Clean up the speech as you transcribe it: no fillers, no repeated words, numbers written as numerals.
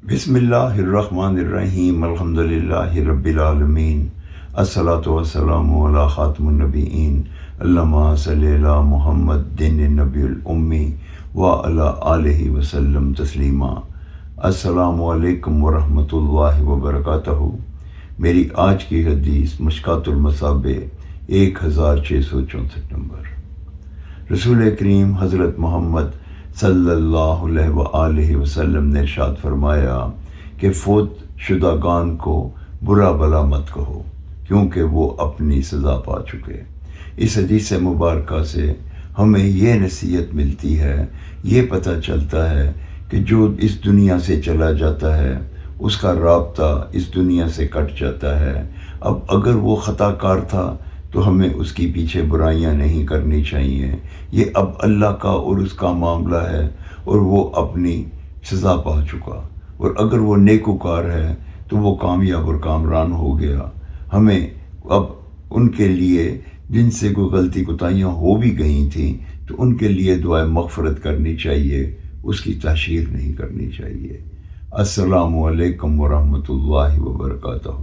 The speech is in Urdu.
بسم اللہ الرحمن الرحیم الحمدللہ رب العالمین الصلاۃ والسلام علی خاتم النبیین اللہم صلی علی محمد دین النبی الامی وعلی آلہ وسلم تسلیما۔ السلام علیکم ورحمۃ اللہ وبرکاتہ۔ میری آج کی حدیث مشکوٰۃ المصابیح 1664 نمبر۔ رسول کریم حضرت محمد صلی اللہ علیہ وآلہ وسلم نے ارشاد فرمایا کہ فوت شدگان کو برا بلا مت کہو کیونکہ وہ اپنی سزا پا چکے۔ اس حدیث مبارکہ سے ہمیں یہ نصیحت ملتی ہے، یہ پتہ چلتا ہے کہ جو اس دنیا سے چلا جاتا ہے اس کا رابطہ اس دنیا سے کٹ جاتا ہے۔ اب اگر وہ خطا کار تھا تو ہمیں اس کی پیچھے برائیاں نہیں کرنی چاہیے۔ یہ اب اللہ کا اور اس کا معاملہ ہے اور وہ اپنی سزا پا چکا، اور اگر وہ نیکوکار ہے تو وہ کامیاب اور کامران ہو گیا۔ ہمیں اب ان کے لیے جن سے کوئی غلطی کوتاہیاں ہو بھی گئی تھیں تو ان کے لیے دعائے مغفرت کرنی چاہیے، اس کی تحشیر نہیں کرنی چاہیے۔ السلام علیکم ورحمۃ اللہ وبرکاتہ۔